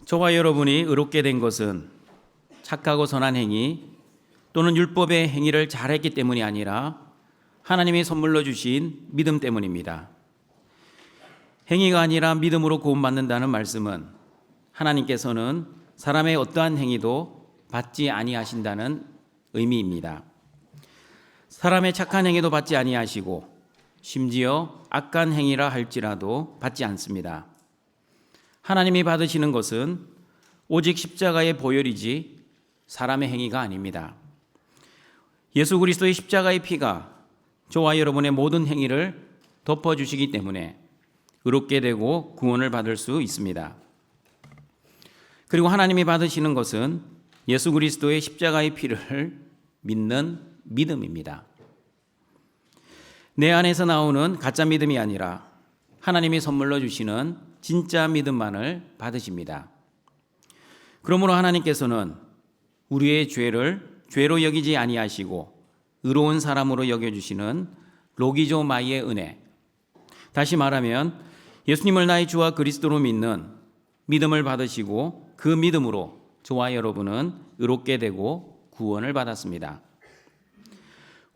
저와 여러분이 의롭게 된 것은 착하고 선한 행위 또는 율법의 행위를 잘했기 때문이 아니라 하나님이 선물로 주신 믿음 때문입니다. 행위가 아니라 믿음으로 구원받는다는 말씀은 하나님께서는 사람의 어떠한 행위도 받지 아니하신다는 의미입니다. 사람의 착한 행위도 받지 아니하시고 심지어 악한 행위라 할지라도 받지 않습니다. 하나님이 받으시는 것은 오직 십자가의 보혈이지 사람의 행위가 아닙니다. 예수 그리스도의 십자가의 피가 저와 여러분의 모든 행위를 덮어주시기 때문에 의롭게 되고 구원을 받을 수 있습니다. 그리고 하나님이 받으시는 것은 예수 그리스도의 십자가의 피를 믿는 믿음입니다. 내 안에서 나오는 가짜 믿음이 아니라 하나님이 선물로 주시는 진짜 믿음만을 받으십니다. 그러므로 하나님께서는 우리의 죄를 죄로 여기지 아니하시고 의로운 사람으로 여겨주시는 로기조마이의 은혜, 다시 말하면 예수님을 나의 주와 그리스도로 믿는 믿음을 받으시고 그 믿음으로 저와 여러분은 의롭게 되고 구원을 받았습니다.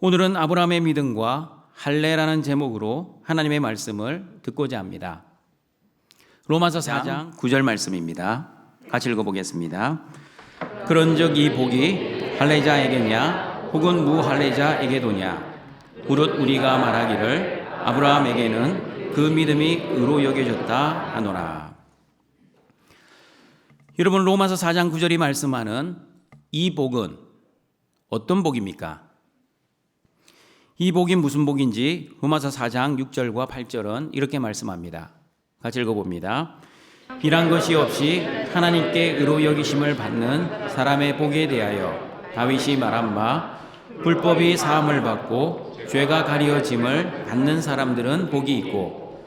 오늘은 아브라함의 믿음과 할례라는 제목으로 하나님의 말씀을 듣고자 합니다. 로마서 4장 9절 말씀입니다. 같이 읽어보겠습니다. 그런즉 이 복이 할례자에게냐 혹은 무할례자에게도냐 무릇 우리가 말하기를 아브라함에게는 그 믿음이 의로 여겨졌다 하노라. 여러분, 로마서 4장 9절이 말씀하는 이 복은 어떤 복입니까? 이 복이 무슨 복인지 로마서 4장 6절과 8절은 이렇게 말씀합니다. 같이 읽어봅니다. 이란 것이 없이 하나님께 의로 여기심을 받는 사람의 복에 대하여 다윗이 말한 바 불법이 사함을 받고 죄가 가려짐을 받는 사람들은 복이 있고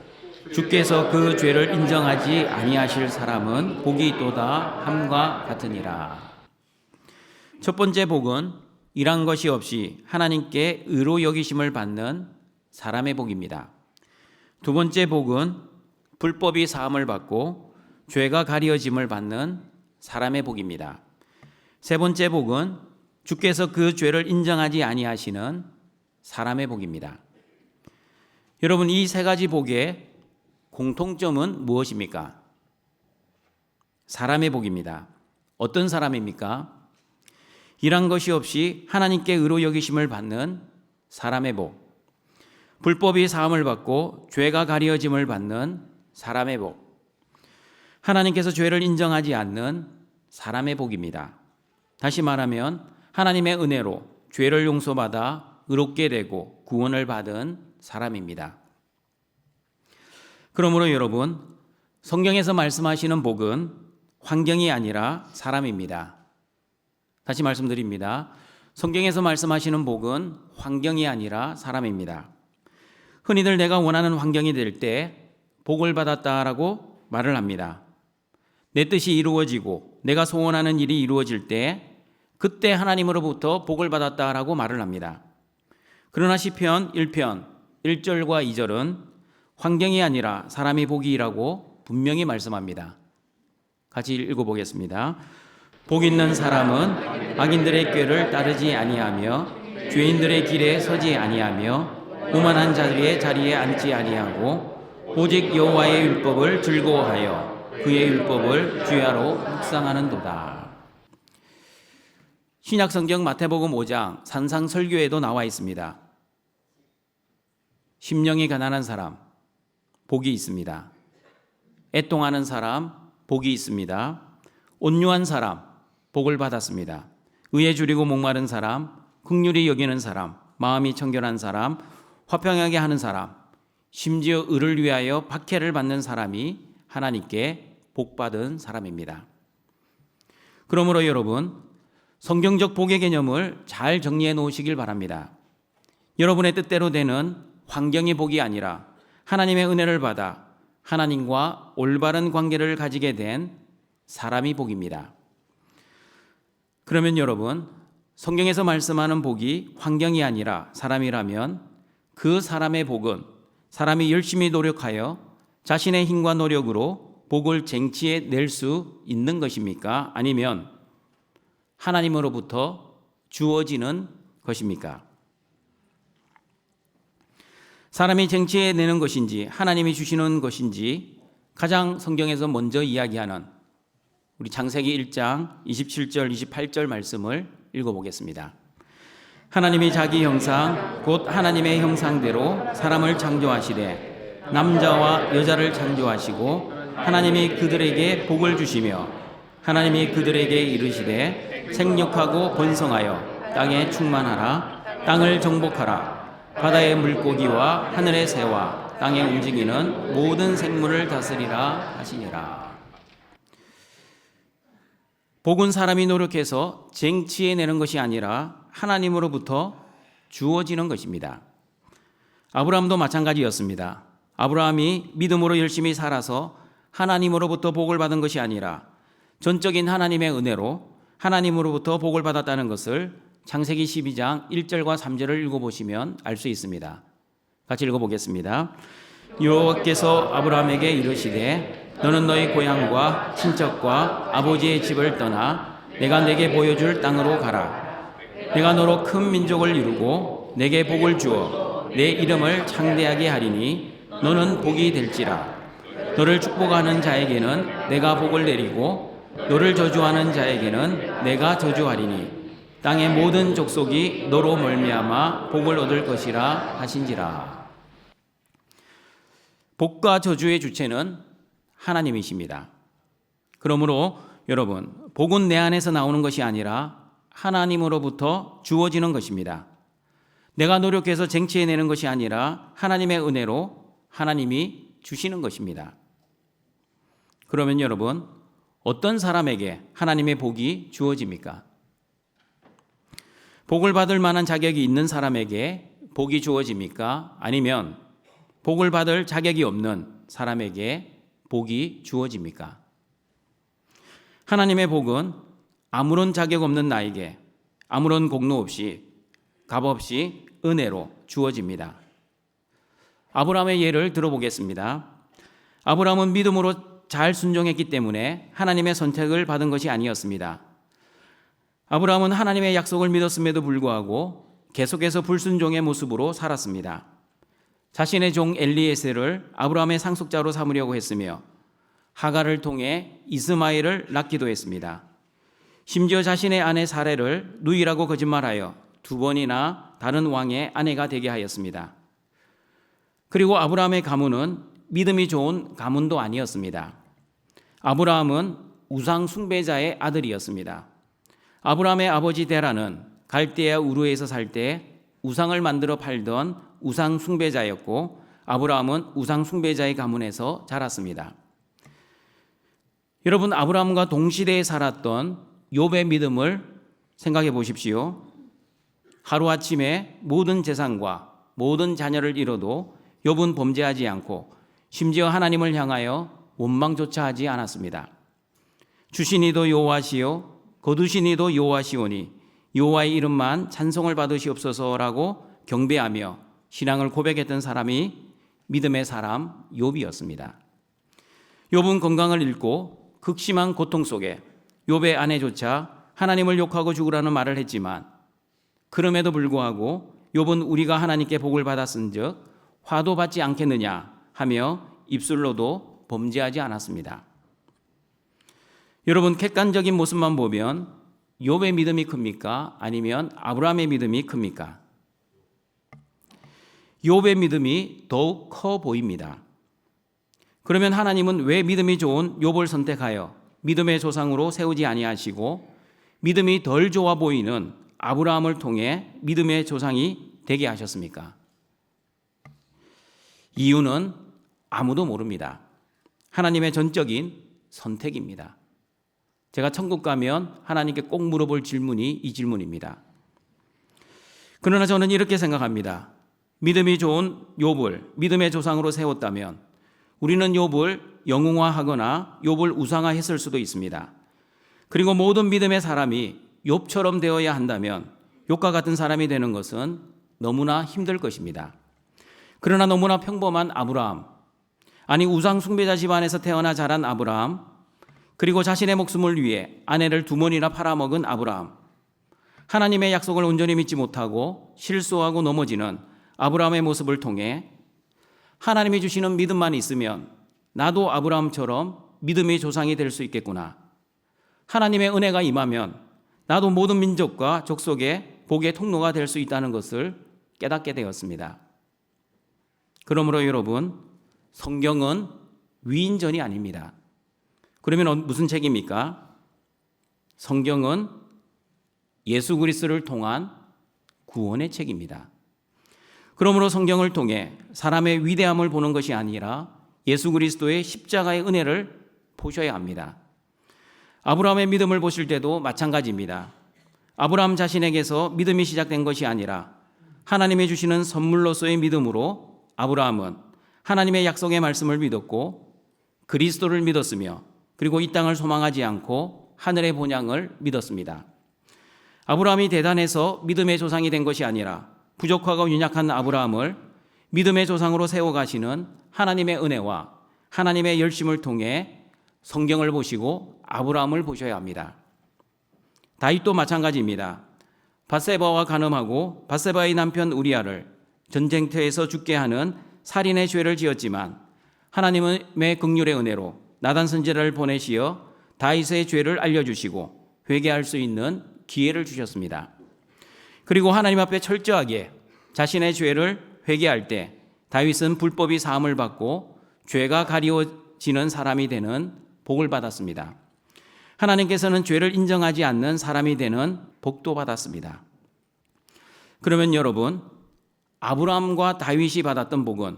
주께서 그 죄를 인정하지 아니하실 사람은 복이 있도다 함과 같으니라. 첫 번째 복은 이란 것이 없이 하나님께 의로 여기심을 받는 사람의 복입니다. 두 번째 복은 불법이 사함을 받고 죄가 가려짐을 받는 사람의 복입니다. 세 번째 복은 주께서 그 죄를 인정하지 아니하시는 사람의 복입니다. 여러분, 이 세 가지 복의 공통점은 무엇입니까? 사람의 복입니다. 어떤 사람입니까? 이란 것이 없이 하나님께 의로 여기심을 받는 사람의 복, 불법이 사함을 받고 죄가 가려짐을 받는 사람의 복, 하나님께서 죄를 인정하지 않는 사람의 복입니다. 다시 말하면 하나님의 은혜로 죄를 용서받아 의롭게 되고 구원을 받은 사람입니다. 그러므로 여러분, 성경에서 말씀하시는 복은 환경이 아니라 사람입니다. 다시 말씀드립니다. 성경에서 말씀하시는 복은 환경이 아니라 사람입니다. 흔히들 내가 원하는 환경이 될 때 복을 받았다라고 말을 합니다. 내 뜻이 이루어지고 내가 소원하는 일이 이루어질 때 그때 하나님으로부터 복을 받았다라고 말을 합니다. 그러나 시편 1편 1절과 2절은 환경이 아니라 사람이 복이라고 분명히 말씀합니다. 같이 읽어보겠습니다. 복 있는 사람은 악인들의 꾀를 따르지 아니하며 죄인들의 길에 서지 아니하며 오만한 자들의 자리에 앉지 아니하고 오직 여호와의 율법을 즐거워하여 그의 율법을 주야로 묵상하는도다. 신약성경 마태복음 5장 산상설교에도 나와 있습니다. 심령이 가난한 사람 복이 있습니다. 애통하는 사람 복이 있습니다. 온유한 사람 복을 받았습니다. 의에 줄이고 목마른 사람, 긍휼히 여기는 사람, 마음이 청결한 사람, 화평하게 하는 사람, 심지어 의를 위하여 박해를 받는 사람이 하나님께 복받은 사람입니다. 그러므로 여러분, 성경적 복의 개념을 잘 정리해 놓으시길 바랍니다. 여러분의 뜻대로 되는 환경의 복이 아니라 하나님의 은혜를 받아 하나님과 올바른 관계를 가지게 된 사람이 복입니다. 그러면 여러분, 성경에서 말씀하는 복이 환경이 아니라 사람이라면 그 사람의 복은 사람이 열심히 노력하여 자신의 힘과 노력으로 복을 쟁취해 낼 수 있는 것입니까? 아니면 하나님으로부터 주어지는 것입니까? 사람이 쟁취해 내는 것인지 하나님이 주시는 것인지 가장 성경에서 먼저 이야기하는 우리 창세기 1장 27절 28절 말씀을 읽어보겠습니다. 하나님이 자기 형상 곧 하나님의 형상대로 사람을 창조하시되 남자와 여자를 창조하시고 하나님이 그들에게 복을 주시며 하나님이 그들에게 이르시되 생육하고 번성하여 땅에 충만하라 땅을 정복하라 바다의 물고기와 하늘의 새와 땅에 움직이는 모든 생물을 다스리라 하시니라. 복은 사람이 노력해서 쟁취해내는 것이 아니라 하나님으로부터 주어지는 것입니다. 아브라함도 마찬가지였습니다. 아브라함이 믿음으로 열심히 살아서 하나님으로부터 복을 받은 것이 아니라 전적인 하나님의 은혜로 하나님으로부터 복을 받았다는 것을 창세기 12장 1절과 3절을 읽어보시면 알 수 있습니다. 같이 읽어보겠습니다. 여호와께서 아브라함에게 이르시되 너는 너희 고향과 친척과 아버지의 집을 떠나 내가 내게 보여줄 땅으로 가라. 내가 너로 큰 민족을 이루고 내게 복을 주어 내 이름을 창대하게 하리니 너는 복이 될지라. 너를 축복하는 자에게는 내가 복을 내리고 너를 저주하는 자에게는 내가 저주하리니 땅의 모든 족속이 너로 말미암아 복을 얻을 것이라 하신지라. 복과 저주의 주체는 하나님이십니다. 그러므로 여러분, 복은 내 안에서 나오는 것이 아니라 하나님으로부터 주어지는 것입니다. 내가 노력해서 쟁취해내는 것이 아니라 하나님의 은혜로 하나님이 주시는 것입니다. 그러면 여러분, 어떤 사람에게 하나님의 복이 주어집니까? 복을 받을 만한 자격이 있는 사람에게 복이 주어집니까? 아니면 복을 받을 자격이 없는 사람에게 복이 주어집니까? 하나님의 복은 아무런 자격 없는 나에게 아무런 공로 없이 값 없이 은혜로 주어집니다. 아브라함의 예를 들어보겠습니다. 아브라함은 믿음으로 잘 순종했기 때문에 하나님의 선택을 받은 것이 아니었습니다. 아브라함은 하나님의 약속을 믿었음에도 불구하고 계속해서 불순종의 모습으로 살았습니다. 자신의 종 엘리에셀을 아브라함의 상속자로 삼으려고 했으며 하갈을 통해 이스마엘을 낳기도 했습니다. 심지어 자신의 아내 사레를 누이라고 거짓말하여 2번이나 다른 왕의 아내가 되게 하였습니다. 그리고 아브라함의 가문은 믿음이 좋은 가문도 아니었습니다. 아브라함은 우상 숭배자의 아들이었습니다. 아브라함의 아버지 데라는 갈대아 우르에서 살 때 우상을 만들어 팔던 우상 숭배자였고 아브라함은 우상 숭배자의 가문에서 자랐습니다. 여러분, 아브라함과 동시대에 살았던 욥의 믿음을 생각해 보십시오. 하루아침에 모든 재산과 모든 자녀를 잃어도 욥은 범죄하지 않고 심지어 하나님을 향하여 원망조차 하지 않았습니다. 주시니도 여호와시요 거두시니도 여호와시오니 여호와의 이름만 찬송을 받으시옵소서라고 경배하며 신앙을 고백했던 사람이 믿음의 사람 욥이었습니다. 욥은 건강을 잃고 극심한 고통 속에 욥의 아내조차 하나님을 욕하고 죽으라는 말을 했지만 그럼에도 불구하고 욥은 우리가 하나님께 복을 받았은즉 화도 받지 않겠느냐 하며 입술로도 범죄하지 않았습니다. 여러분, 객관적인 모습만 보면 욥의 믿음이 큽니까? 아니면 아브라함의 믿음이 큽니까? 욥의 믿음이 더욱 커 보입니다. 그러면 하나님은 왜 믿음이 좋은 욥을 선택하여 믿음의 조상으로 세우지 아니하시고 믿음이 덜 좋아 보이는 아브라함을 통해 믿음의 조상이 되게 하셨습니까? 이유는 아무도 모릅니다. 하나님의 전적인 선택입니다. 제가 천국 가면 하나님께 꼭 물어볼 질문이 이 질문입니다. 그러나 저는 이렇게 생각합니다. 믿음이 좋은 욥을 믿음의 조상으로 세웠다면 우리는 욥을 영웅화하거나 욥을 우상화했을 수도 있습니다. 그리고 모든 믿음의 사람이 욥처럼 되어야 한다면 욥과 같은 사람이 되는 것은 너무나 힘들 것입니다. 그러나 너무나 평범한 아브라함, 아니 우상 숭배자 집안에서 태어나 자란 아브라함, 그리고 자신의 목숨을 위해 아내를 2번이나 팔아먹은 아브라함, 하나님의 약속을 온전히 믿지 못하고 실수하고 넘어지는 아브라함의 모습을 통해 하나님이 주시는 믿음만 있으면 나도 아브라함처럼 믿음의 조상이 될 수 있겠구나. 하나님의 은혜가 임하면 나도 모든 민족과 족속의 복의 통로가 될 수 있다는 것을 깨닫게 되었습니다. 그러므로 여러분, 성경은 위인전이 아닙니다. 그러면 무슨 책입니까? 성경은 예수 그리스도를 통한 구원의 책입니다. 그러므로 성경을 통해 사람의 위대함을 보는 것이 아니라 예수 그리스도의 십자가의 은혜를 보셔야 합니다. 아브라함의 믿음을 보실 때도 마찬가지입니다. 아브라함 자신에게서 믿음이 시작된 것이 아니라 하나님이 주시는 선물로서의 믿음으로 아브라함은 하나님의 약속의 말씀을 믿었고 그리스도를 믿었으며 그리고 이 땅을 소망하지 않고 하늘의 본향을 믿었습니다. 아브라함이 대단해서 믿음의 조상이 된 것이 아니라 부족하고 연약한 아브라함을 믿음의 조상으로 세워가시는 하나님의 은혜와 하나님의 열심을 통해 성경을 보시고 아브라함을 보셔야 합니다. 다윗도 마찬가지입니다. 밧세바와 간음하고 밧세바의 남편 우리아를 전쟁터에서 죽게 하는 살인의 죄를 지었지만 하나님의 긍휼의 은혜로 나단 선지자를 보내시어 다윗의 죄를 알려주시고 회개할 수 있는 기회를 주셨습니다. 그리고 하나님 앞에 철저하게 자신의 죄를 회개할 때 다윗은 불법이 사함을 받고 죄가 가리워지는 사람이 되는 복을 받았습니다. 하나님께서는 죄를 인정하지 않는 사람이 되는 복도 받았습니다. 그러면 여러분, 아브라함과 다윗이 받았던 복은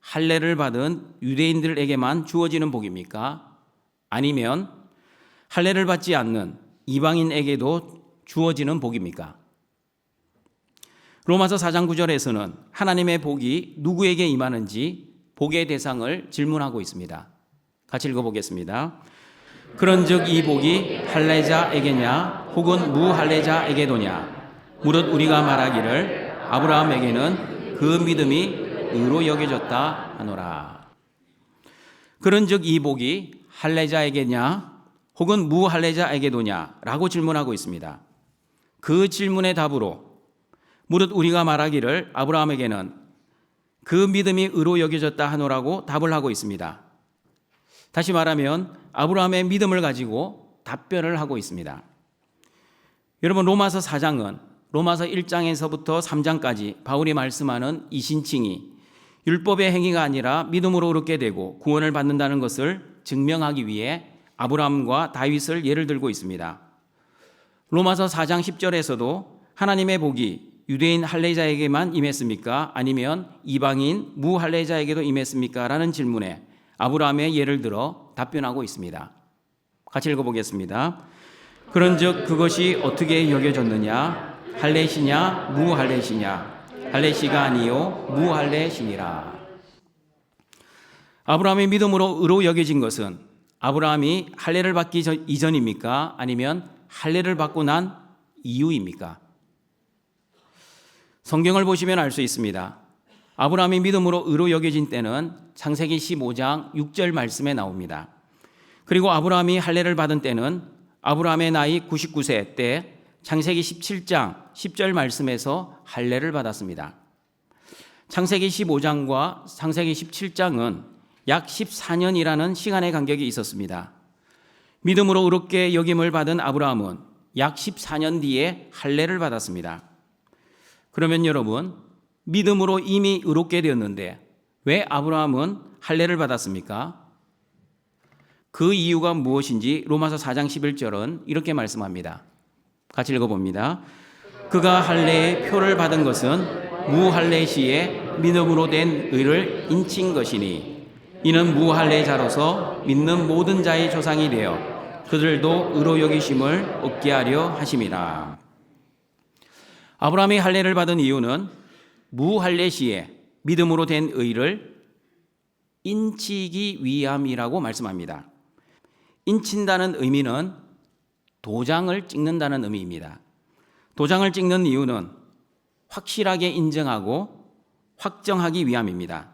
할례를 받은 유대인들에게만 주어지는 복입니까? 아니면 할례를 받지 않는 이방인에게도 주어지는 복입니까? 로마서 4장 9절에서는 하나님의 복이 누구에게 임하는지 복의 대상을 질문하고 있습니다. 같이 읽어보겠습니다. 그런즉 이 복이 할례자에게냐 혹은 무할례자에게도냐 무릇 우리가 말하기를 아브라함에게는 그 믿음이 의로 여겨졌다 하노라. 그런즉 이 복이 할례자에게냐 혹은 무할례자에게도냐 라고 질문하고 있습니다. 그 질문의 답으로 무릇 우리가 말하기를 아브라함에게는 그 믿음이 의로 여겨졌다 하노라고 답을 하고 있습니다. 다시 말하면 아브라함의 믿음을 가지고 답변을 하고 있습니다. 여러분, 로마서 4장은 로마서 1장에서부터 3장까지 바울이 말씀하는 이신칭이 율법의 행위가 아니라 믿음으로 얻게 되고 구원을 받는다는 것을 증명하기 위해 아브라함과 다윗을 예를 들고 있습니다. 로마서 4장 10절에서도 하나님의 복이 유대인 할례자에게만 임했습니까? 아니면 이방인 무할례자에게도 임했습니까? 라는 질문에 아브라함의 예를 들어 답변하고 있습니다. 같이 읽어보겠습니다. 그런즉 그것이 어떻게 여겨졌느냐? 할례시냐 무할례시냐? 할례시가 아니요 무할례시니라. 아브라함의 믿음으로 의로 여겨진 것은 아브라함이 할례를 받기 이전입니까? 아니면 할례를 받고 난 이후입니까? 성경을 보시면 알 수 있습니다. 아브라함이 믿음으로 의로 여겨진 때는 창세기 15장 6절 말씀에 나옵니다. 그리고 아브라함이 할례를 받은 때는 아브라함의 나이 99세 때 창세기 17장 10절 말씀에서 할례를 받았습니다. 창세기 15장과 창세기 17장은 약 14년이라는 시간의 간격이 있었습니다. 믿음으로 의롭게 여김을 받은 아브라함은 약 14년 뒤에 할례를 받았습니다. 그러면 여러분, 믿음으로 이미 의롭게 되었는데 왜 아브라함은 할례를 받았습니까? 그 이유가 무엇인지 로마서 4장 11절은 이렇게 말씀합니다. 같이 읽어봅니다. 그가 할례의 표를 받은 것은 무할례 시에 믿음으로 된 의를 인친 것이니 이는 무할례자로서 믿는 모든 자의 조상이 되어 그들도 의로 여기심을 얻게 하려 하심이라. 아브라함이 할례를 받은 이유는 무할례 시에 믿음으로 된 의를 인치기 위함이라고 말씀합니다. 인친다는 의미는 도장을 찍는다는 의미입니다. 도장을 찍는 이유는 확실하게 인정하고 확정하기 위함입니다.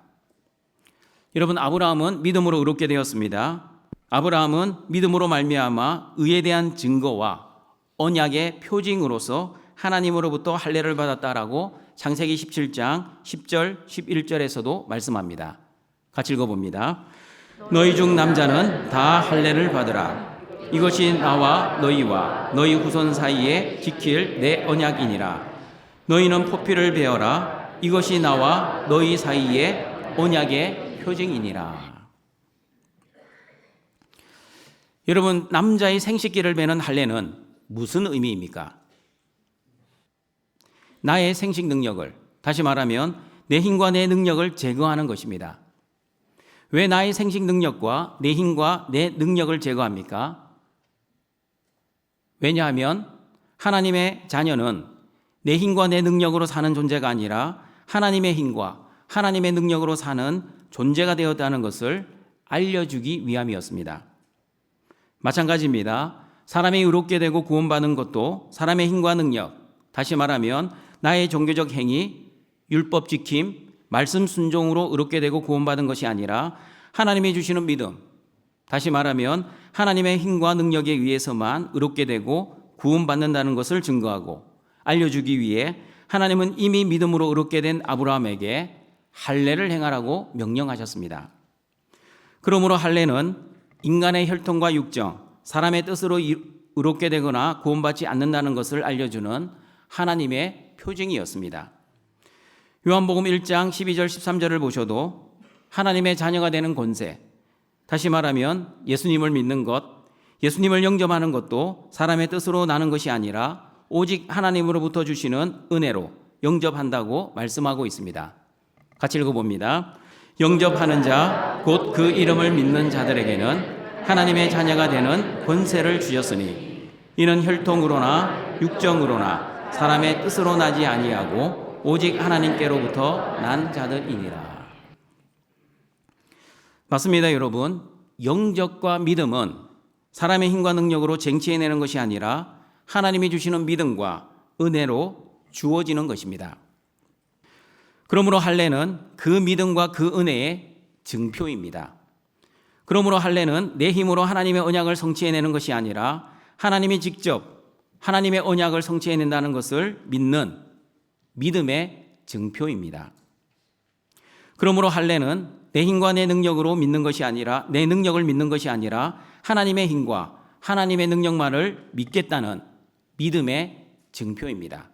여러분, 아브라함은 믿음으로 의롭게 되었습니다. 아브라함은 믿음으로 말미암아 의에 대한 증거와 언약의 표징으로서 하나님으로부터 할례를 받았다라고 창세기 17장 10절 11절에서도 말씀합니다. 같이 읽어봅니다. 너희 중 남자는 다 할례를 받으라. 이것이 나와 너희와 너희 후손 사이에 지킬 내 언약이니라. 너희는 포피를 베어라. 이것이 나와 너희 사이에 언약의 표징이니라. 여러분, 남자의 생식기를 베는 할례는 무슨 의미입니까? 나의 생식 능력을, 다시 말하면 내 힘과 내 능력을 제거하는 것입니다. 왜 나의 생식 능력과 내 힘과 내 능력을 제거합니까? 왜냐하면 하나님의 자녀는 내 힘과 내 능력으로 사는 존재가 아니라 하나님의 힘과 하나님의 능력으로 사는 존재가 되었다는 것을 알려주기 위함이었습니다. 마찬가지입니다. 사람이 의롭게 되고 구원받는 것도 사람의 힘과 능력, 다시 말하면 나의 종교적 행위, 율법 지킴, 말씀 순종으로 의롭게 되고 구원받은 것이 아니라 하나님이 주시는 믿음, 다시 말하면 하나님의 힘과 능력에 의해서만 의롭게 되고 구원받는다는 것을 증거하고 알려주기 위해 하나님은 이미 믿음으로 의롭게 된 아브라함에게 할례를 행하라고 명령하셨습니다. 그러므로 할례는 인간의 혈통과 육정, 사람의 뜻으로 의롭게 되거나 구원받지 않는다는 것을 알려주는 하나님의 표징이었습니다. 요한복음 1장 12절 13절을 보셔도 하나님의 자녀가 되는 권세, 다시 말하면 예수님을 믿는 것, 예수님을 영접하는 것도 사람의 뜻으로 나는 것이 아니라 오직 하나님으로부터 주시는 은혜로 영접한다고 말씀하고 있습니다. 같이 읽어봅니다. 영접하는 자, 곧 그 이름을 믿는 자들에게는 하나님의 자녀가 되는 권세를 주셨으니 이는 혈통으로나 육정으로나 사람의 뜻으로 나지 아니하고 오직 하나님께로부터 난 자들이니라. 맞습니다, 여러분. 영접과 믿음은 사람의 힘과 능력으로 쟁취해내는 것이 아니라 하나님이 주시는 믿음과 은혜로 주어지는 것입니다. 그러므로 할례는 그 믿음과 그 은혜의 증표입니다. 그러므로 할례는 내 힘으로 하나님의 언약을 성취해내는 것이 아니라 하나님이 직접 하나님의 언약을 성취해낸다는 것을 믿는 믿음의 증표입니다. 그러므로 할례는 내 힘과 내 능력으로 믿는 것이 아니라 내 능력을 믿는 것이 아니라 하나님의 힘과 하나님의 능력만을 믿겠다는 믿음의 증표입니다.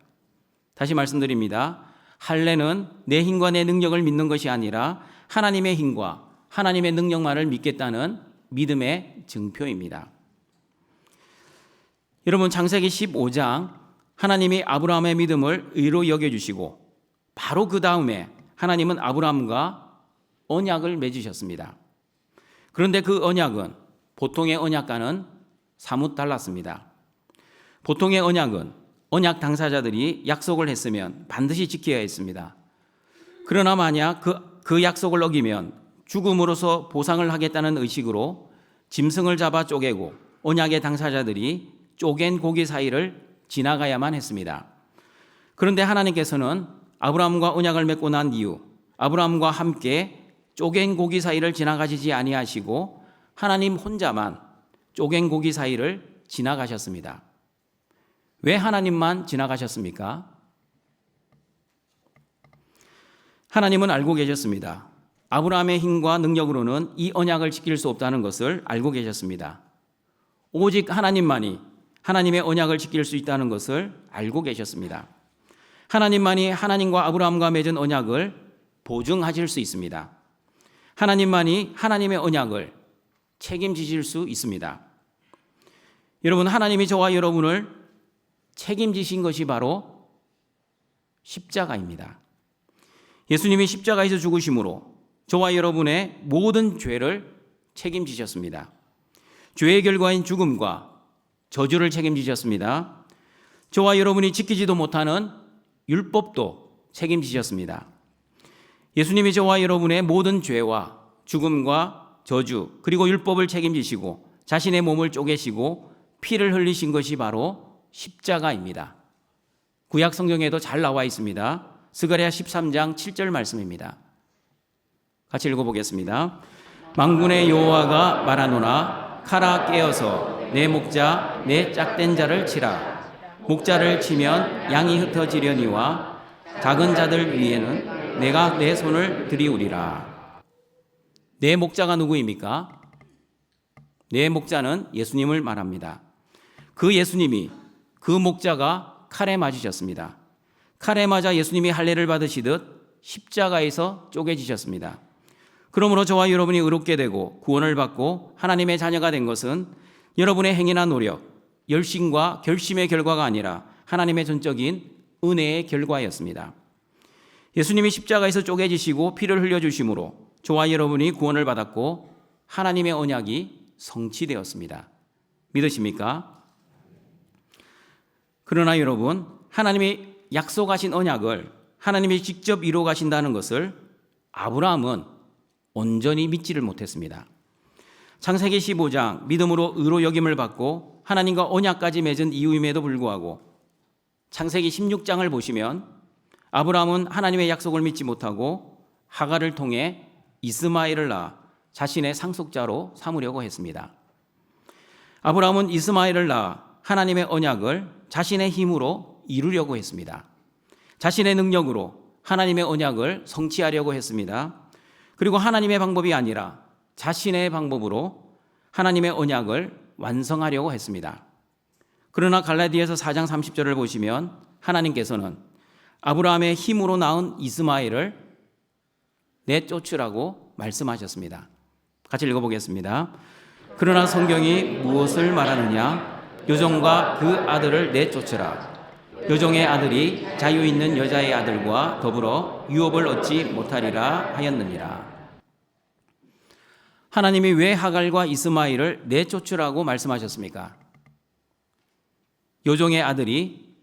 다시 말씀드립니다. 할례는 내 힘과 내 능력을 믿는 것이 아니라 하나님의 힘과 하나님의 능력만을 믿겠다는 믿음의 증표입니다. 여러분, 창세기 15장 하나님이 아브라함의 믿음을 의로 여겨주시고 바로 그 다음에 하나님은 아브라함과 언약을 맺으셨습니다. 그런데 그 언약은 보통의 언약과는 사뭇 달랐습니다. 보통의 언약은 언약 당사자들이 약속을 했으면 반드시 지켜야 했습니다. 그러나 만약 그 약속을 어기면 죽음으로써 보상을 하겠다는 의식으로 짐승을 잡아 쪼개고 언약의 당사자들이 쪼갠 고기 사이를 지나가야만 했습니다. 그런데 하나님께서는 아브라함과 언약을 맺고 난 이후 아브라함과 함께 쪼갠 고기 사이를 지나가시지 아니하시고 하나님 혼자만 쪼갠 고기 사이를 지나가셨습니다. 왜 하나님만 지나가셨습니까? 하나님은 알고 계셨습니다. 아브라함의 힘과 능력으로는 이 언약을 지킬 수 없다는 것을 알고 계셨습니다. 오직 하나님만이 하나님의 언약을 지킬 수 있다는 것을 알고 계셨습니다. 하나님만이 하나님과 아브라함과 맺은 언약을 보증하실 수 있습니다. 하나님만이 하나님의 언약을 책임지실 수 있습니다. 여러분, 하나님이 저와 여러분을 책임지신 것이 바로 십자가입니다. 예수님이 십자가에서 죽으심으로 저와 여러분의 모든 죄를 책임지셨습니다. 죄의 결과인 죽음과 저주를 책임지셨습니다. 저와 여러분이 지키지도 못하는 율법도 책임지셨습니다. 예수님이 저와 여러분의 모든 죄와 죽음과 저주 그리고 율법을 책임지시고 자신의 몸을 쪼개시고 피를 흘리신 것이 바로 십자가입니다. 구약 성경에도 잘 나와 있습니다. 스가랴 13장 7절 말씀입니다. 같이 읽어보겠습니다. 만군의 여호와가 말하노라. 칼아 깨어서 내 목자 내 짝된 자를 치라. 목자를 치면 양이 흩어지려니와 작은 자들 위에는 내가 내 손을 들이우리라. 내 목자가 누구입니까? 내 목자는 예수님을 말합니다. 그 예수님이, 그 목자가 칼에 맞으셨습니다. 칼에 맞아 예수님이 할례를 받으시듯 십자가에서 쪼개지셨습니다. 그러므로 저와 여러분이 의롭게 되고 구원을 받고 하나님의 자녀가 된 것은 여러분의 행위나 노력, 열심과 결심의 결과가 아니라 하나님의 전적인 은혜의 결과였습니다. 예수님이 십자가에서 쪼개지시고 피를 흘려주심으로 저와 여러분이 구원을 받았고 하나님의 언약이 성취되었습니다. 믿으십니까? 그러나 여러분, 하나님이 약속하신 언약을 하나님이 직접 이루어 가신다는 것을 아브라함은 온전히 믿지를 못했습니다. 창세기 15장 믿음으로 의로 여김을 받고 하나님과 언약까지 맺은 이유임에도 불구하고 창세기 16장을 보시면 아브라함은 하나님의 약속을 믿지 못하고 하갈을 통해 이스마엘을 낳아 자신의 상속자로 삼으려고 했습니다. 아브라함은 이스마엘을 낳아 하나님의 언약을 자신의 힘으로 이루려고 했습니다. 자신의 능력으로 하나님의 언약을 성취하려고 했습니다. 그리고 하나님의 방법이 아니라 자신의 방법으로 하나님의 언약을 완성하려고 했습니다. 그러나 갈라디아서 4장 30절을 보시면 하나님께서는 아브라함의 힘으로 낳은 이스마엘을 내쫓으라고 말씀하셨습니다. 같이 읽어보겠습니다. 그러나 성경이 무엇을 말하느냐? 요종과 그 아들을 내쫓으라. 요종의 아들이 자유 있는 여자의 아들과 더불어 유업을 얻지 못하리라 하였느니라. 하나님이 왜 하갈과 이스마엘을 내쫓으라고 말씀하셨습니까? 요종의 아들이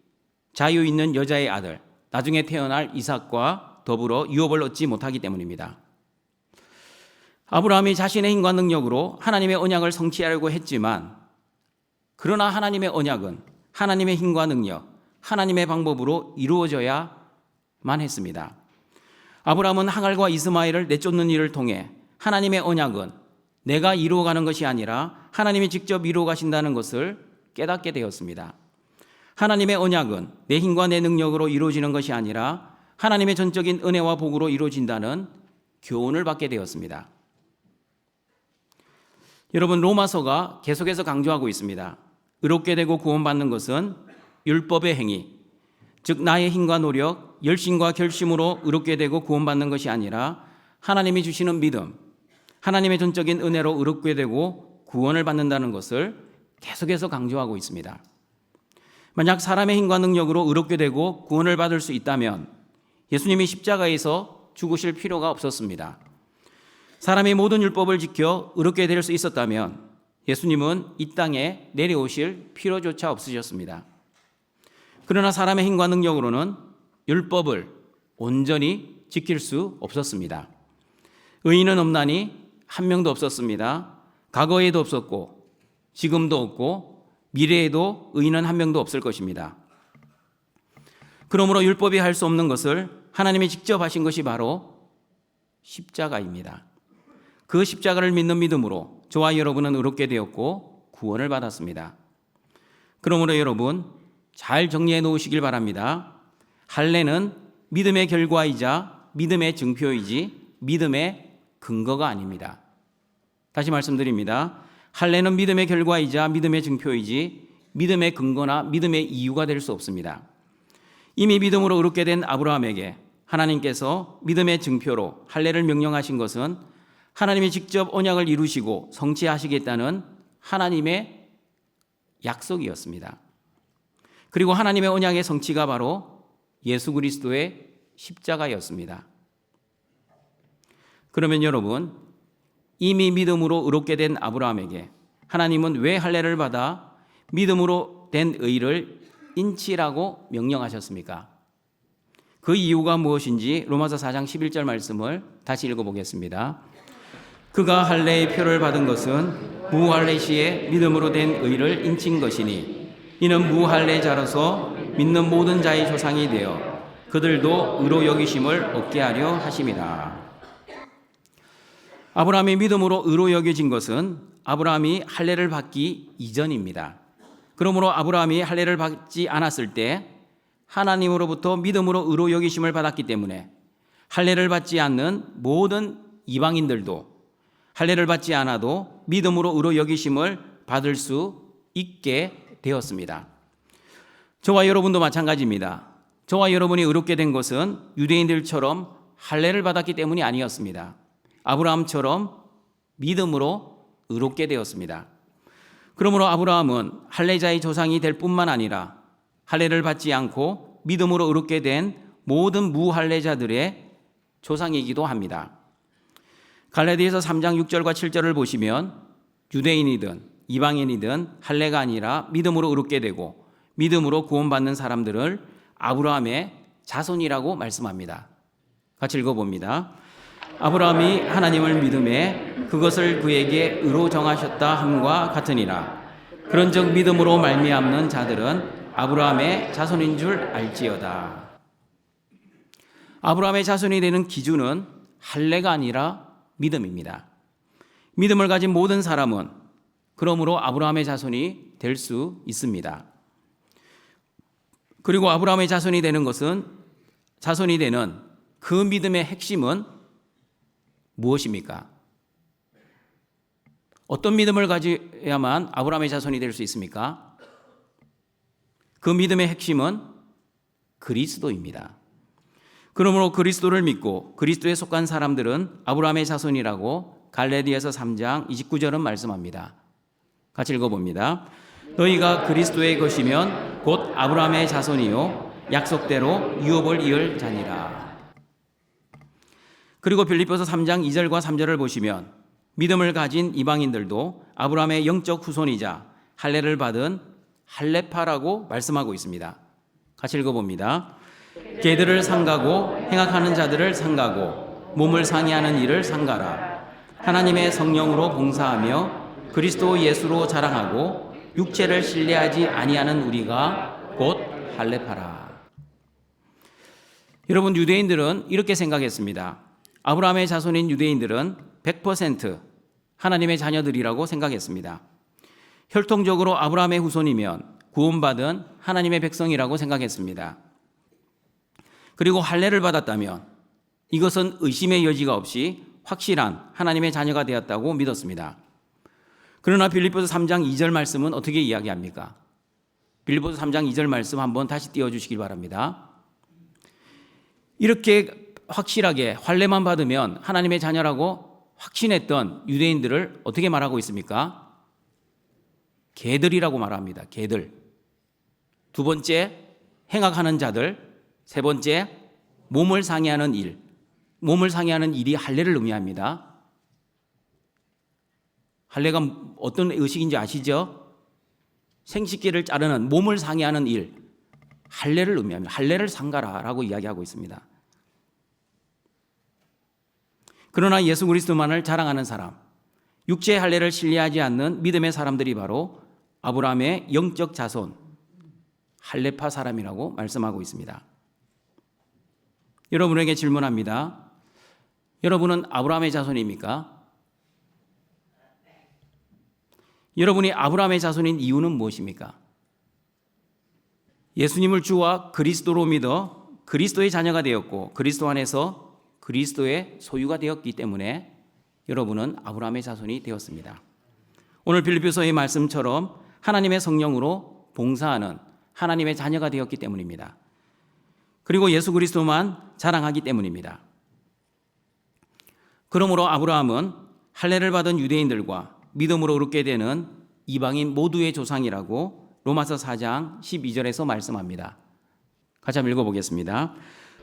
자유 있는 여자의 아들, 나중에 태어날 이삭과 더불어 유업을 얻지 못하기 때문입니다. 아브라함이 자신의 힘과 능력으로 하나님의 언약을 성취하려고 했지만, 그러나 하나님의 언약은 하나님의 힘과 능력, 하나님의 방법으로 이루어져야만 했습니다. 아브라함은 하갈과 이스마엘을 내쫓는 일을 통해 하나님의 언약은 내가 이루어가는 것이 아니라 하나님이 직접 이루어 가신다는 것을 깨닫게 되었습니다. 하나님의 언약은 내 힘과 내 능력으로 이루어지는 것이 아니라 하나님의 전적인 은혜와 복으로 이루어진다는 교훈을 받게 되었습니다. 여러분, 로마서가 계속해서 강조하고 있습니다. 의롭게 되고 구원받는 것은 율법의 행위, 즉 나의 힘과 노력, 열심과 결심으로 의롭게 되고 구원받는 것이 아니라 하나님이 주시는 믿음, 하나님의 전적인 은혜로 의롭게 되고 구원을 받는다는 것을 계속해서 강조하고 있습니다. 만약 사람의 힘과 능력으로 의롭게 되고 구원을 받을 수 있다면 예수님이 십자가에서 죽으실 필요가 없었습니다. 사람이 모든 율법을 지켜 의롭게 될 수 있었다면 예수님은 이 땅에 내려오실 필요조차 없으셨습니다. 그러나 사람의 힘과 능력으로는 율법을 온전히 지킬 수 없었습니다. 의인은 없나니 한 명도 없었습니다. 과거에도 없었고 지금도 없고 미래에도 의인은 한 명도 없을 것입니다. 그러므로 율법이 할 수 없는 것을 하나님이 직접 하신 것이 바로 십자가입니다. 그 십자가를 믿는 믿음으로 저와 여러분은 의롭게 되었고 구원을 받았습니다. 그러므로 여러분 잘 정리해 놓으시길 바랍니다. 할례는 믿음의 결과이자 믿음의 증표이지 믿음의 근거가 아닙니다. 다시 말씀드립니다. 할례는 믿음의 결과이자 믿음의 증표이지 믿음의 근거나 믿음의 이유가 될 수 없습니다. 이미 믿음으로 의롭게 된 아브라함에게 하나님께서 믿음의 증표로 할례를 명령하신 것은 하나님이 직접 언약을 이루시고 성취하시겠다는 하나님의 약속이었습니다. 그리고 하나님의 언약의 성취가 바로 예수 그리스도의 십자가였습니다. 그러면 여러분, 이미 믿음으로 의롭게 된 아브라함에게 하나님은 왜 할례를 받아 믿음으로 된 의를 인치라고 명령하셨습니까? 그 이유가 무엇인지 로마서 4장 11절 말씀을 다시 읽어보겠습니다. 그가 할례의 표를 받은 것은 무할례 시에 믿음으로 된 의를 인친 것이니 이는 무할례자로서 믿는 모든 자의 조상이 되어 그들도 의로 여기심을 얻게 하려 하심이라. 아브라함이 믿음으로 의로 여겨진 것은 아브라함이 할례를 받기 이전입니다. 그러므로 아브라함이 할례를 받지 않았을 때 하나님으로부터 믿음으로 의로 여기심을 받았기 때문에 할례를 받지 않는 모든 이방인들도 할례를 받지 않아도 믿음으로 의로 여기심을 받을 수 있게 되었습니다. 저와 여러분도 마찬가지입니다. 저와 여러분이 의롭게 된 것은 유대인들처럼 할례를 받았기 때문이 아니었습니다. 아브라함처럼 믿음으로 의롭게 되었습니다. 그러므로 아브라함은 할례자의 조상이 될 뿐만 아니라 할례를 받지 않고 믿음으로 의롭게 된 모든 무할례자들의 조상이기도 합니다. 갈라디아서 3장 6절과 7절을 보시면 유대인이든 이방인이든 할례가 아니라 믿음으로 의롭게 되고 믿음으로 구원받는 사람들을 아브라함의 자손이라고 말씀합니다. 같이 읽어봅니다. 아브라함이 하나님을 믿음에 그것을 그에게 의로 정하셨다 함과 같으니라. 그런즉 믿음으로 말미암는 자들은 아브라함의 자손인 줄 알지어다. 아브라함의 자손이 되는 기준은 할례가 아니라 믿음입니다. 믿음을 가진 모든 사람은 그러므로 아브라함의 자손이 될 수 있습니다. 그리고 아브라함의 자손이 되는 그 믿음의 핵심은 무엇입니까? 어떤 믿음을 가져야만 아브라함의 자손이 될 수 있습니까? 그 믿음의 핵심은 그리스도입니다. 그러므로 그리스도를 믿고 그리스도에 속한 사람들은 아브라함의 자손이라고 갈라디아서 3장 29절은 말씀합니다. 같이 읽어봅니다. 너희가 그리스도의 것이면 곧 아브라함의 자손이요 약속대로 유업을 이을 자니라. 그리고 빌립보서 3장 2절과 3절을 보시면 믿음을 가진 이방인들도 아브라함의 영적 후손이자 할례를 받은 할례파라고 말씀하고 있습니다. 같이 읽어봅니다. 개들을 상가고 행악하는 자들을 상가고 몸을 상해하는 일을 상가라. 하나님의 성령으로 봉사하며 그리스도 예수로 자랑하고 육체를 신뢰하지 아니하는 우리가 곧 할례파라. 여러분, 유대인들은 이렇게 생각했습니다. 아브라함의 자손인 유대인들은 100% 하나님의 자녀들이라고 생각했습니다. 혈통적으로 아브라함의 후손이면 구원받은 하나님의 백성이라고 생각했습니다. 그리고 할례를 받았다면 이것은 의심의 여지가 없이 확실한 하나님의 자녀가 되었다고 믿었습니다. 그러나 빌립보서 3장 2절 말씀은 어떻게 이야기합니까? 빌립보서 3장 2절 말씀 한번 다시 띄워주시기 바랍니다. 이렇게 확실하게 할례만 받으면 하나님의 자녀라고 확신했던 유대인들을 어떻게 말하고 있습니까? 개들이라고 말합니다. 개들. 두 번째, 행악하는 자들. 세 번째, 몸을 상해하는 일. 몸을 상해하는 일이 할례를 의미합니다. 할례가 어떤 의식인지 아시죠? 생식기를 자르는 몸을 상해하는 일. 할례를 의미합니다. 할례를 상가라라고 이야기하고 있습니다. 그러나 예수 그리스도만을 자랑하는 사람, 육체의 할례를 신뢰하지 않는 믿음의 사람들이 바로 아브라함의 영적 자손, 할례파 사람이라고 말씀하고 있습니다. 여러분에게 질문합니다. 여러분은 아브라함의 자손입니까? 여러분이 아브라함의 자손인 이유는 무엇입니까? 예수님을 주와 그리스도로 믿어 그리스도의 자녀가 되었고 그리스도 안에서 그리스도의 소유가 되었기 때문에 여러분은 아브라함의 자손이 되었습니다. 오늘 빌립보서의 말씀처럼 하나님의 성령으로 봉사하는 하나님의 자녀가 되었기 때문입니다. 그리고 예수 그리스도만 자랑하기 때문입니다. 그러므로 아브라함은 할례를 받은 유대인들과 믿음으로 의롭게 되는 이방인 모두의 조상이라고 로마서 4장 12절에서 말씀합니다. 같이 한번 읽어보겠습니다.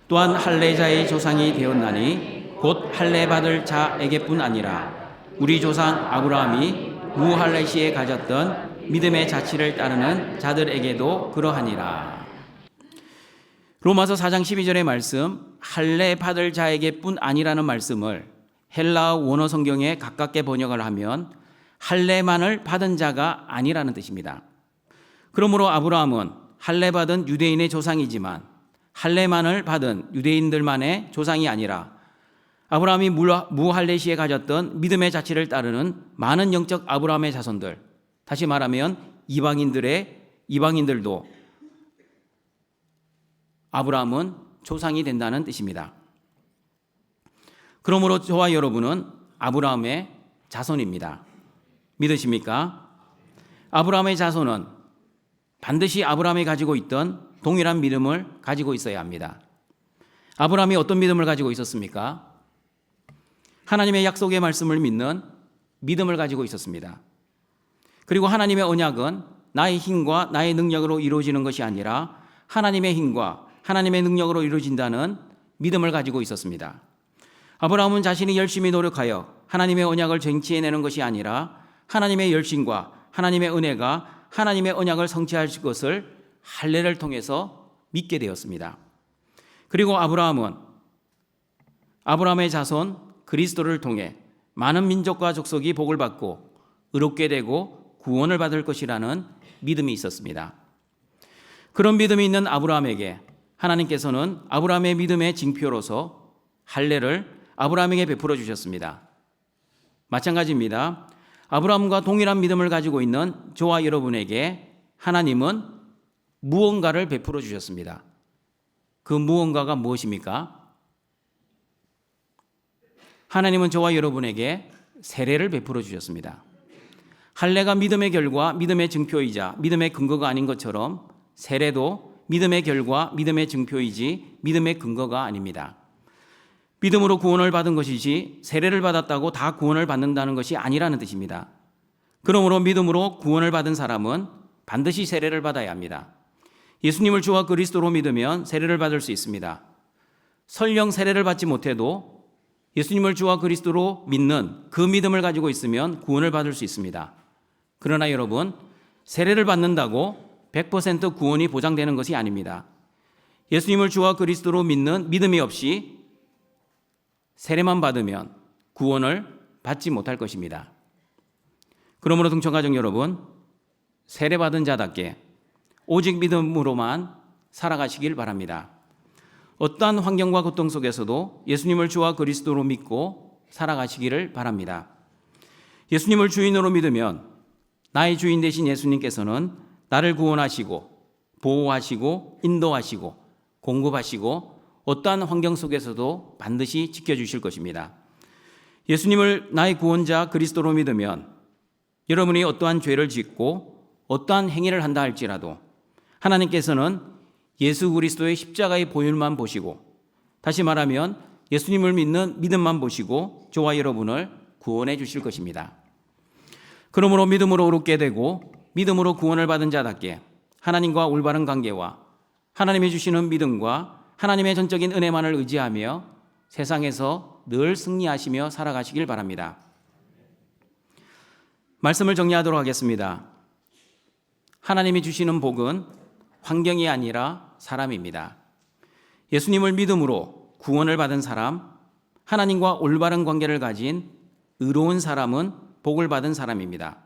또한 할례자의 조상이 되었나니 곧 할례 받을 자에게뿐 아니라 우리 조상 아브라함이 무할례 시에 가졌던 믿음의 자치를 따르는 자들에게도 그러하니라. 로마서 4장 12절의 말씀, 할례 받을 자에게뿐 아니라는 말씀을 헬라어 원어 성경에 가깝게 번역을 하면 할례만을 받은 자가 아니라는 뜻입니다. 그러므로 아브라함은 할례 받은 유대인의 조상이지만 할례만을 받은 유대인들만의 조상이 아니라 아브라함이 무할레시에 가졌던 믿음의 자취를 따르는 많은 영적 아브라함의 자손들, 다시 말하면 이방인들도 아브라함은 조상이 된다는 뜻입니다. 그러므로 저와 여러분은 아브라함의 자손입니다. 믿으십니까? 아브라함의 자손은 반드시 아브라함이 가지고 있던 동일한 믿음을 가지고 있어야 합니다. 아브라함이 어떤 믿음을 가지고 있었습니까? 하나님의 약속의 말씀을 믿는 믿음을 가지고 있었습니다. 그리고 하나님의 언약은 나의 힘과 나의 능력으로 이루어지는 것이 아니라 하나님의 힘과 하나님의 능력으로 이루어진다는 믿음을 가지고 있었습니다. 아브라함은 자신이 열심히 노력하여 하나님의 언약을 쟁취해내는 것이 아니라 하나님의 열심과 하나님의 은혜가 하나님의 언약을 성취하실 것을 할례를 통해서 믿게 되었습니다. 그리고 아브라함의 자손 그리스도를 통해 많은 민족과 족속이 복을 받고 의롭게 되고 구원을 받을 것이라는 믿음이 있었습니다. 그런 믿음이 있는 아브라함에게 하나님께서는 아브라함의 믿음의 징표로서 할례를 아브라함에게 베풀어 주셨습니다. 마찬가지입니다. 아브라함과 동일한 믿음을 가지고 있는 저와 여러분에게 하나님은 무언가를 베풀어 주셨습니다. 그 무언가가 무엇입니까? 하나님은 저와 여러분에게 세례를 베풀어 주셨습니다. 할례가 믿음의 결과, 믿음의 증표이자 믿음의 근거가 아닌 것처럼 세례도 믿음의 결과, 믿음의 증표이지 믿음의 근거가 아닙니다. 믿음으로 구원을 받은 것이지 세례를 받았다고 다 구원을 받는다는 것이 아니라는 뜻입니다. 그러므로 믿음으로 구원을 받은 사람은 반드시 세례를 받아야 합니다. 예수님을 주와 그리스도로 믿으면 세례를 받을 수 있습니다. 설령 세례를 받지 못해도 예수님을 주와 그리스도로 믿는 그 믿음을 가지고 있으면 구원을 받을 수 있습니다. 그러나 여러분, 세례를 받는다고 100% 구원이 보장되는 것이 아닙니다. 예수님을 주와 그리스도로 믿는 믿음이 없이 세례만 받으면 구원을 받지 못할 것입니다. 그러므로 등청가족 여러분, 세례받은 자답게 오직 믿음으로만 살아가시길 바랍니다. 어떠한 환경과 고통 속에서도 예수님을 주와 그리스도로 믿고 살아가시기를 바랍니다. 예수님을 주인으로 믿으면 나의 주인 되신 예수님께서는 나를 구원하시고 보호하시고 인도하시고 공급하시고 어떠한 환경 속에서도 반드시 지켜주실 것입니다. 예수님을 나의 구원자 그리스도로 믿으면 여러분이 어떠한 죄를 짓고 어떠한 행위를 한다 할지라도 하나님께서는 예수 그리스도의 십자가의 보혈만 보시고, 다시 말하면 예수님을 믿는 믿음만 보시고 저와 여러분을 구원해 주실 것입니다. 그러므로 믿음으로 의롭게 되고 믿음으로 구원을 받은 자답게 하나님과 올바른 관계와 하나님이 주시는 믿음과 하나님의 전적인 은혜만을 의지하며 세상에서 늘 승리하시며 살아가시길 바랍니다. 말씀을 정리하도록 하겠습니다. 하나님이 주시는 복은 환경이 아니라 사람입니다. 예수님을 믿음으로 구원을 받은 사람, 하나님과 올바른 관계를 가진 의로운 사람은 복을 받은 사람입니다.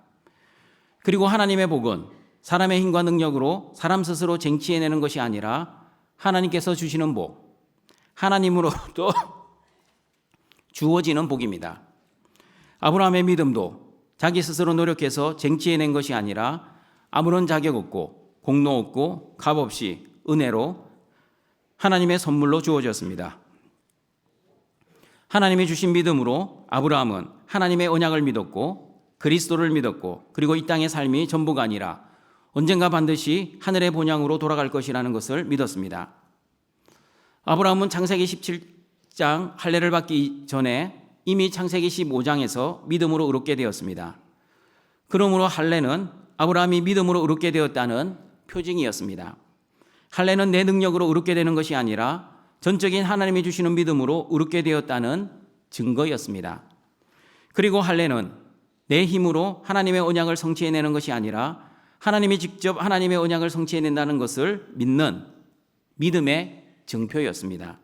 그리고 하나님의 복은 사람의 힘과 능력으로 사람 스스로 쟁취해내는 것이 아니라 하나님께서 주시는 복, 하나님으로부터 주어지는 복입니다. 아브라함의 믿음도 자기 스스로 노력해서 쟁취해낸 것이 아니라 아무런 자격 없고 공로 없고 값 없이 은혜로 하나님의 선물로 주어졌습니다. 하나님이 주신 믿음으로 아브라함은 하나님의 언약을 믿었고 그리스도를 믿었고 그리고 이 땅의 삶이 전부가 아니라 언젠가 반드시 하늘의 본향으로 돌아갈 것이라는 것을 믿었습니다. 아브라함은 창세기 17장 할례를 받기 전에 이미 창세기 15장에서 믿음으로 의롭게 되었습니다. 그러므로 할례는 아브라함이 믿음으로 의롭게 되었다는 표징이었습니다. 할례는 내 능력으로 의롭게 되는 것이 아니라 전적인 하나님이 주시는 믿음으로 의롭게 되었다는 증거였습니다. 그리고 할례는 내 힘으로 하나님의 언약을 성취해내는 것이 아니라 하나님이 직접 하나님의 언약을 성취해낸다는 것을 믿는 믿음의 증표였습니다.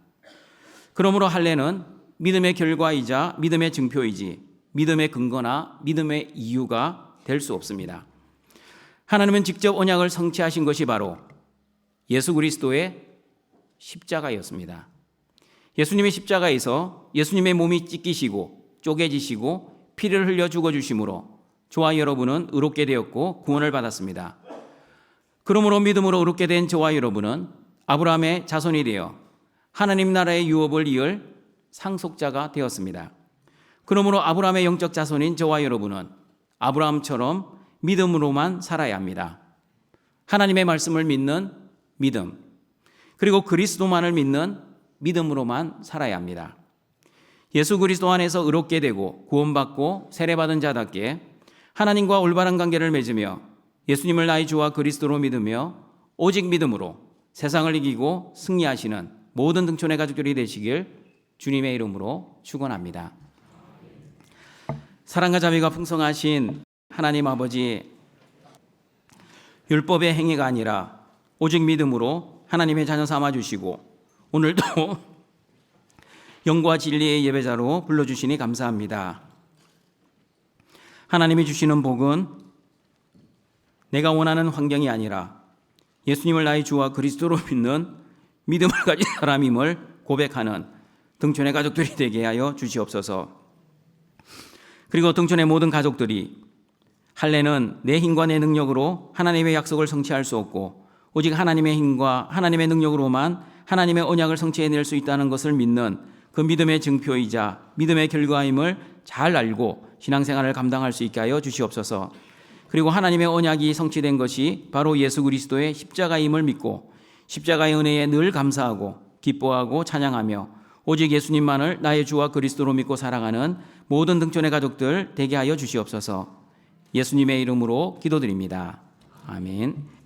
그러므로 할례는 믿음의 결과이자 믿음의 증표이지 믿음의 근거나 믿음의 이유가 될 수 없습니다. 하나님은 직접 언약을 성취하신 것이 바로 예수 그리스도의 십자가였습니다. 예수님의 십자가에서 예수님의 몸이 찢기시고 쪼개지시고 피를 흘려 죽어주심으로 저와 여러분은 의롭게 되었고 구원을 받았습니다. 그러므로 믿음으로 의롭게 된 저와 여러분은 아브라함의 자손이 되어 하나님 나라의 유업을 이을 상속자가 되었습니다. 그러므로 아브라함의 영적 자손인 저와 여러분은 아브라함처럼 믿음으로만 살아야 합니다. 하나님의 말씀을 믿는 믿음, 그리고 그리스도만을 믿는 믿음으로만 살아야 합니다. 예수 그리스도 안에서 의롭게 되고 구원받고 세례받은 자답게 하나님과 올바른 관계를 맺으며 예수님을 나의 주와 그리스도로 믿으며 오직 믿음으로 세상을 이기고 승리하시는 모든 등촌의 가족들이 되시길 주님의 이름으로 축원합니다. 사랑과 자비가 풍성하신 하나님 아버지, 율법의 행위가 아니라 오직 믿음으로 하나님의 자녀 삼아주시고 오늘도 영과 진리의 예배자로 불러주시니 감사합니다. 하나님이 주시는 복은 내가 원하는 환경이 아니라 예수님을 나의 주와 그리스도로 믿는 믿음을 가진 사람임을 고백하는 등촌의 가족들이 되게 하여 주시옵소서. 그리고 등촌의 모든 가족들이 할례는 내 힘과 내 능력으로 하나님의 약속을 성취할 수 없고 오직 하나님의 힘과 하나님의 능력으로만 하나님의 언약을 성취해낼 수 있다는 것을 믿는 그 믿음의 증표이자 믿음의 결과임을 잘 알고 신앙생활을 감당할 수 있게 하여 주시옵소서. 그리고 하나님의 언약이 성취된 것이 바로 예수 그리스도의 십자가임을 믿고 십자가의 은혜에 늘 감사하고 기뻐하고 찬양하며 오직 예수님만을 나의 주와 그리스도로 믿고 살아가는 모든 등촌의 가족들 되게 하여 주시옵소서. 예수님의 이름으로 기도드립니다. 아멘.